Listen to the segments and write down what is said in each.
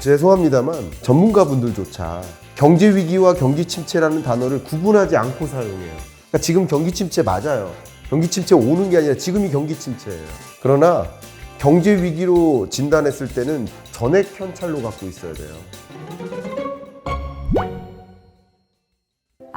죄송합니다만 전문가분들조차 경제 위기와 경기 침체라는 단어를 구분하지 않고 사용해요. 그러니까 지금 경기 침체 맞아요. 경기 침체 오는 게 아니라 지금이 경기 침체예요. 그러나 경제 위기로 진단했을 때는 전액 현찰로 갖고 있어야 돼요.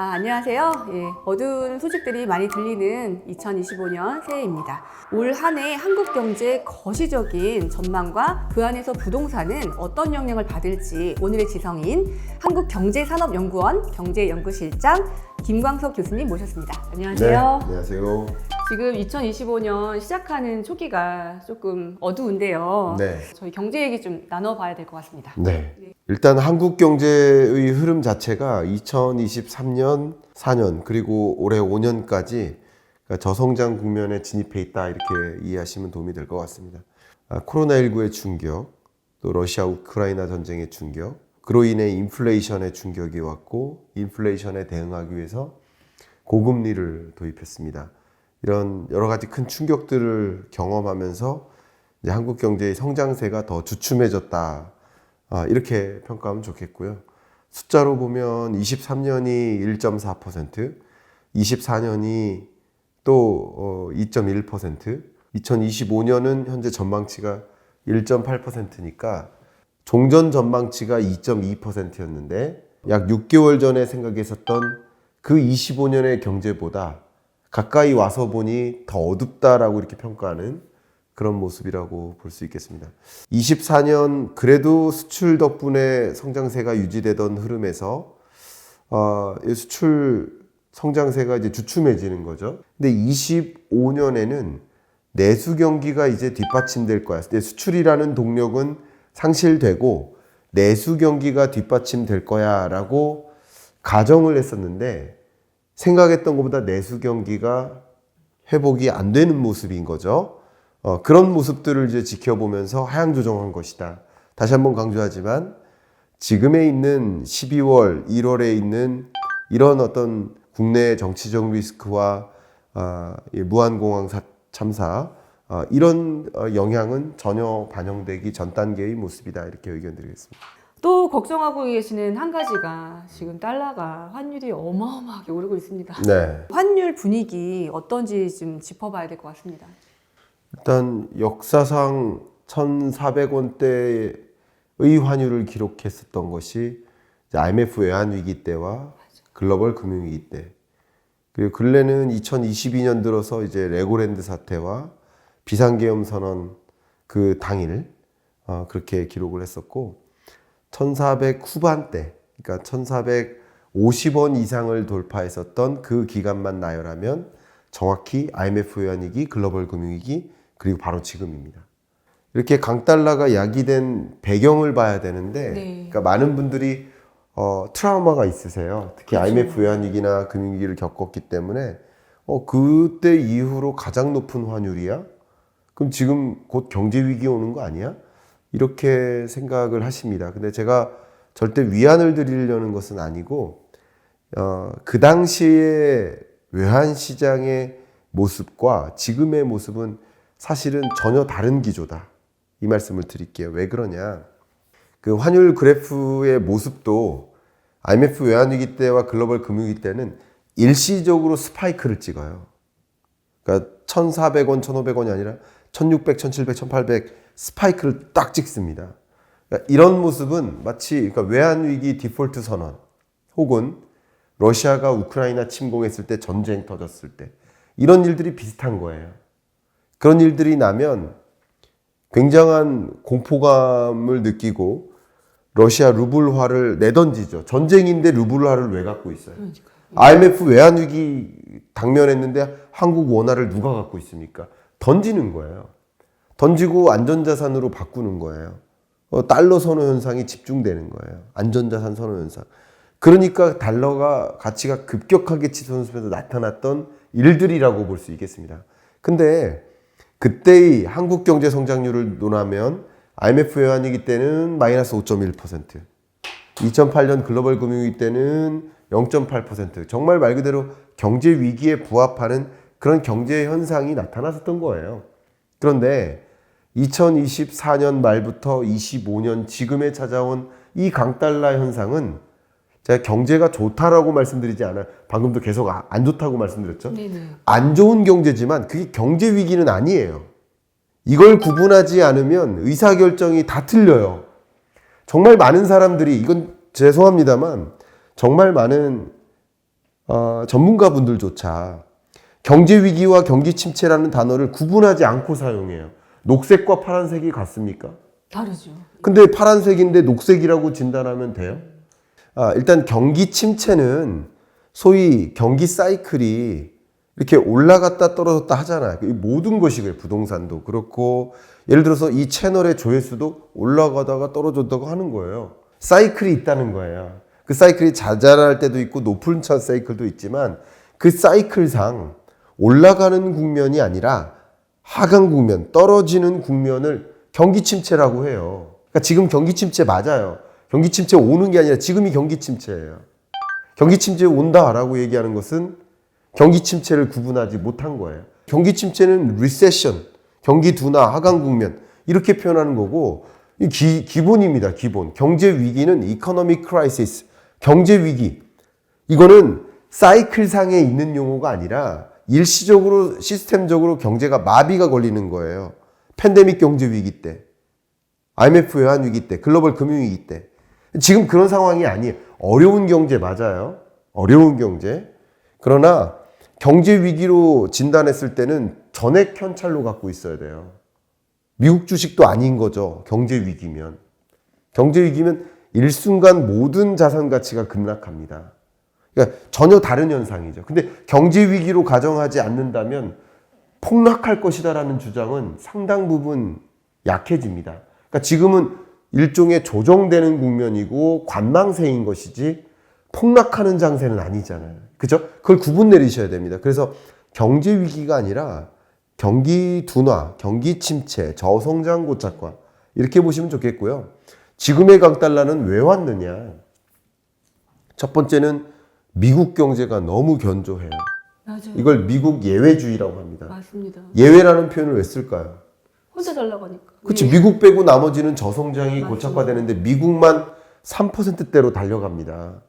안녕하세요. 어두운 소식들이 많이 들리는 2025년 새해입니다. 올 한 해 한국 경제의 거시적인 전망과 그 안에서 부동산은 어떤 영향을 받을지 오늘의 지성인 한국경제산업연구원 경제연구실장 김광석 교수님 모셨습니다. 안녕하세요. 네, 안녕하세요. 지금 2025년 시작하는 초기가 조금 어두운데요. 네. 저희 경제 얘기 좀 나눠봐야 될 것 같습니다. 네. 일단 한국 경제의 흐름 자체가 2023년, 4년 그리고 올해 5년까지 저성장 국면에 진입해 있다 이렇게 이해하시면 도움이 될 것 같습니다. 코로나19의 충격, 또 러시아 우크라이나 전쟁의 충격, 그로 인해 인플레이션의 충격이 왔고 인플레이션에 대응하기 위해서 고금리를 도입했습니다. 이런 여러 가지 큰 충격들을 경험하면서 이제 한국 경제의 성장세가 더 주춤해졌다. 이렇게 평가하면 좋겠고요. 숫자로 보면 23년이 1.4%, 24년이 또 2.1%, 2025년은 현재 전망치가 1.8%니까 종전 전망치가 2.2%였는데 약 6개월 전에 생각했었던 그 25년의 경제보다 가까이 와서 보니 더 어둡다라고 이렇게 평가하는 그런 모습이라고 볼 수 있겠습니다. 24년 그래도 수출 덕분에 성장세가 유지되던 흐름에서 수출 성장세가 이제 주춤해지는 거죠. 근데 25년에는 내수 경기가 이제 뒷받침될 거야. 수출이라는 동력은 상실되고 내수 경기가 뒷받침될 거야라고 가정을 했었는데 생각했던 것보다 내수 경기가 회복이 안 되는 모습인 거죠. 그런 모습들을 이제 지켜보면서 하향 조정한 것이다. 다시 한번 강조하지만 지금에 있는 12월, 1월에 있는 이런 어떤 국내 정치적 리스크와 무한공항 참사 이런 영향은 전혀 반영되기 전 단계의 모습이다. 이렇게 의견 드리겠습니다. 또 걱정하고 계시는 한 가지가 지금 달러가 환율이 어마어마하게 오르고 있습니다. 네. 환율 분위기 어떤지 좀 짚어봐야 될 것 같습니다. 일단 역사상 1,400원대의 환율을 기록했었던 것이 IMF 외환위기 때와 글로벌 금융위기 때, 그리고 근래는 2022년 들어서 이제 레고랜드 사태와 비상계엄 선언 그 당일 그렇게 기록을 했었고 1,400 후반대, 그러니까 1,450원 이상을 돌파했었던 그 기간만 나열하면 정확히 IMF 외환위기, 글로벌 금융위기, 그리고 바로 지금입니다. 이렇게 강달러가 야기된 배경을 봐야 되는데, 네. 그러니까 많은 분들이 트라우마가 있으세요. 특히 그렇죠. IMF 외환위기나 금융위기를 겪었기 때문에 그때 이후로 가장 높은 환율이야? 그럼 지금 곧 경제위기 오는 거 아니야? 이렇게 생각을 하십니다. 근데 제가 절대 위안을 드리려는 것은 아니고 그 당시에 외환시장의 모습과 지금의 모습은 사실은 전혀 다른 기조다. 이 말씀을 드릴게요. 왜 그러냐? 그 환율 그래프의 모습도 IMF 외환위기 때와 글로벌 금융위기 때는 일시적으로 스파이크를 찍어요. 그러니까 1,400원, 1,500원이 아니라 1,600, 1,700, 1,800 스파이크를 딱 찍습니다. 그러니까 이런 모습은 마치 외환위기 디폴트 선언 혹은 러시아가 우크라이나 침공했을 때 전쟁 터졌을 때 이런 일들이 비슷한 거예요. 그런 일들이 나면 굉장한 공포감을 느끼고 러시아 루블화를 내던지죠. 전쟁인데 루블화를 왜 갖고 있어요? IMF 외환위기 당면했는데 한국 원화를 누가 갖고 있습니까? 던지는 거예요. 던지고 안전자산으로 바꾸는 거예요. 달러 선호 현상이 집중되는 거예요. 안전자산 선호 현상. 그러니까 달러가 가치가 급격하게 치솟으면서 나타났던 일들이라고 볼 수 있겠습니다. 근데 그때의 한국 경제 성장률을 논하면 IMF 외환위기 때는 마이너스 5.1%, 2008년 글로벌 금융위기 때는 0.8%, 정말 말 그대로 경제 위기에 부합하는 그런 경제 현상이 나타났었던 거예요. 그런데 2024년 말부터 25년 지금에 찾아온 이 강달러 현상은 제가 경제가 좋다라고 말씀드리지 않아요. 방금도 계속 안 좋다고 말씀드렸죠. 네네. 안 좋은 경제지만 그게 경제 위기는 아니에요. 이걸 구분하지 않으면 의사결정이 다 틀려요. 정말 많은 사람들이, 이건 죄송합니다만 정말 많은 전문가분들조차 경제 위기와 경기 침체라는 단어를 구분하지 않고 사용해요. 녹색과 파란색이 같습니까? 다르죠. 근데 파란색인데 녹색이라고 진단하면 돼요? 일단 경기 침체는 소위 경기 사이클이 이렇게 올라갔다 떨어졌다 하잖아요. 모든 것이 그래요. 부동산도 그렇고, 예를 들어서 이 채널의 조회수도 올라가다가 떨어졌다고 하는 거예요. 사이클이 있다는 거예요. 그 사이클이 자잘할 때도 있고 높은 차 사이클도 있지만 그 사이클상 올라가는 국면이 아니라 하강 국면, 떨어지는 국면을 경기 침체라고 해요. 그러니까 지금 경기 침체 맞아요. 경기 침체 오는 게 아니라 지금이 경기 침체예요. 경기 침체 온다라고 얘기하는 것은 경기 침체를 구분하지 못한 거예요. 경기 침체는 리세션, 경기 둔화, 하강 국면 이렇게 표현하는 거고, 기본입니다. 기본. 경제 위기는 economic crisis, 경제 위기. 이거는 사이클상에 있는 용어가 아니라 일시적으로 시스템적으로 경제가 마비가 걸리는 거예요. 팬데믹 경제 위기 때, IMF 외환 위기 때, 글로벌 금융 위기 때. 지금 그런 상황이 아니에요. 어려운 경제 맞아요. 어려운 경제. 그러나 경제 위기로 진단했을 때는 전액 현찰로 갖고 있어야 돼요. 미국 주식도 아닌 거죠. 경제 위기면. 경제 위기면 일순간 모든 자산 가치가 급락합니다. 그러니까 전혀 다른 현상이죠. 근데 경제 위기로 가정하지 않는다면 폭락할 것이다라는 주장은 상당 부분 약해집니다. 그러니까 지금은 일종의 조정되는 국면이고 관망세인 것이지 폭락하는 장세는 아니잖아요. 그죠? 그걸 구분 내리셔야 됩니다. 그래서 경제 위기가 아니라 경기 둔화, 경기 침체, 저성장 고착화 이렇게 보시면 좋겠고요. 지금의 강달러는 왜 왔느냐? 첫 번째는 미국 경제가 너무 견조해요. 맞아요. 이걸 미국 예외주의라고 합니다. 맞습니다. 예외라는 표현을 왜 쓸까요? 혼자 잘 나가니까. 그렇지. 미국 빼고 나머지는 저성장이 맞습니다. 고착화되는데 미국만 3%대로 달려갑니다.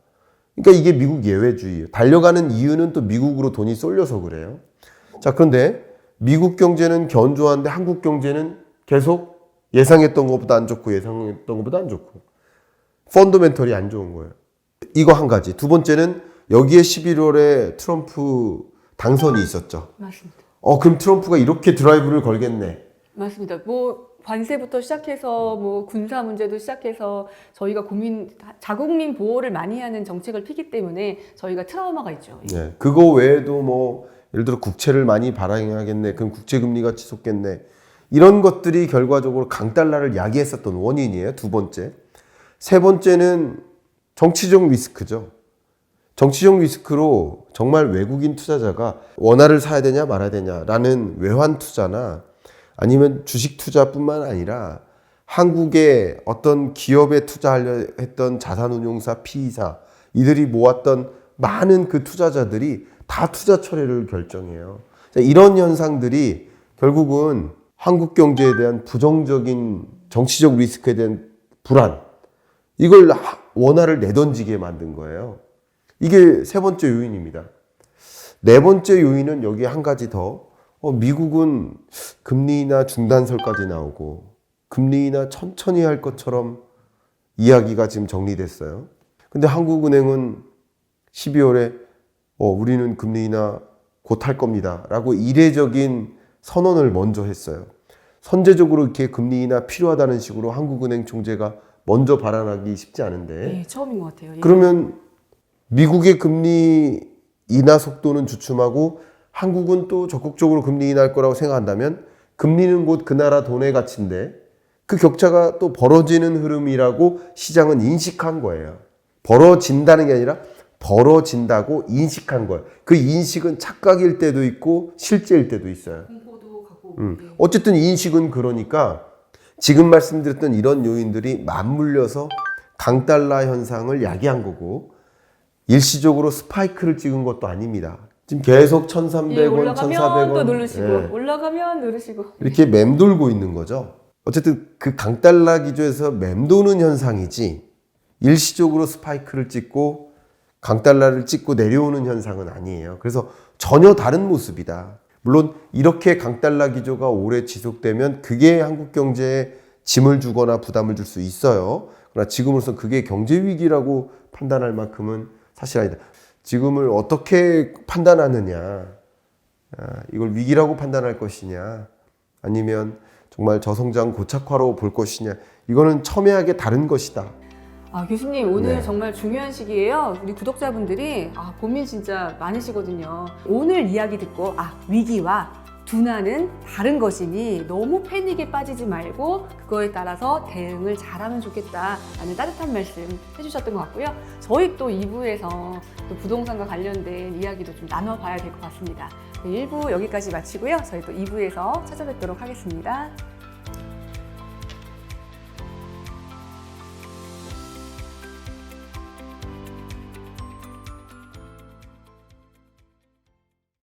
그러니까 이게 미국 예외주의예요. 달려가는 이유는 또 미국으로 돈이 쏠려서 그래요. 자, 그런데 미국 경제는 견조한데 한국 경제는 계속 예상했던 것보다 안 좋고 예상했던 것보다 안 좋고 펀더멘털이 안 좋은 거예요. 이거 한 가지. 두 번째는 여기에 11월에 트럼프 당선이 있었죠. 맞습니다. 그럼 트럼프가 이렇게 드라이브를 걸겠네. 맞습니다. 뭐 관세부터 시작해서 뭐 군사 문제도 시작해서 저희가 자국민 보호를 많이 하는 정책을 피기 때문에 저희가 트라우마가 있죠. 네, 그거 외에도 뭐 예를 들어 국채를 많이 발행하겠네. 그럼 국채 금리가 치솟겠네. 이런 것들이 결과적으로 강달러를 야기했었던 원인이에요. 두 번째. 세 번째는 정치적 리스크죠. 정치적 리스크로 정말 외국인 투자자가 원화를 사야 되냐 말아야 되냐라는 외환 투자나 아니면 주식 투자뿐만 아니라 한국의 어떤 기업에 투자하려 했던 자산운용사, PE사 이들이 모았던 많은 그 투자자들이 다 투자 철회를 결정해요. 이런 현상들이 결국은 한국 경제에 대한 부정적인 정치적 리스크에 대한 불안, 이걸 원화를 내던지게 만든 거예요. 이게 세 번째 요인입니다. 네 번째 요인은 여기에 한 가지 더. 미국은 금리 인하 중단설까지 나오고 금리 인하 천천히 할 것처럼 이야기가 지금 정리됐어요. 근데 한국은행은 12월에 우리는 금리 인하 곧 할 겁니다 라고 이례적인 선언을 먼저 했어요. 선제적으로 이렇게 금리 인하 필요하다는 식으로 한국은행 총재가 먼저 발언하기 쉽지 않은데. 네, 처음인 것 같아요. 그러면 미국의 금리 인하 속도는 주춤하고 한국은 또 적극적으로 금리 인하할 거라고 생각한다면 금리는 곧 그 나라 돈의 가치인데 그 격차가 또 벌어지는 흐름이라고 시장은 인식한 거예요. 벌어진다는 게 아니라 벌어진다고 인식한 거예요. 그 인식은 착각일 때도 있고 실제일 때도 있어요. 공포도 갖고. 어쨌든 인식은 그러니까 지금 말씀드렸던 이런 요인들이 맞물려서 강달러 현상을 야기한 거고 일시적으로 스파이크를 찍은 것도 아닙니다. 지금 계속 1,300원, 올라가면 1,400원 또 누르시고 올라가면 누르시고 이렇게 맴돌고 있는 거죠. 어쨌든 그 강달러 기조에서 맴도는 현상이지 일시적으로 스파이크를 찍고 강달러를 찍고 내려오는 현상은 아니에요. 그래서 전혀 다른 모습이다. 물론 이렇게 강달러 기조가 오래 지속되면 그게 한국 경제에 짐을 주거나 부담을 줄 수 있어요. 그러나 지금으로선 그게 경제 위기라고 판단할 만큼은 사실 아니다. 지금을 어떻게 판단하느냐, 이걸 위기라고 판단할 것이냐, 아니면 정말 저성장 고착화로 볼 것이냐, 이거는 첨예하게 다른 것이다. 교수님 오늘 네. 정말 중요한 시기예요. 우리 구독자분들이 고민 진짜 많으시거든요. 오늘 이야기 듣고 위기와 둔화는 다른 것이니 너무 패닉에 빠지지 말고 그거에 따라서 대응을 잘하면 좋겠다라는 따뜻한 말씀 해주셨던 것 같고요. 저희 또 2부에서 또 부동산과 관련된 이야기도 좀 나눠봐야 될 것 같습니다. 1부 여기까지 마치고요. 저희 또 2부에서 찾아뵙도록 하겠습니다.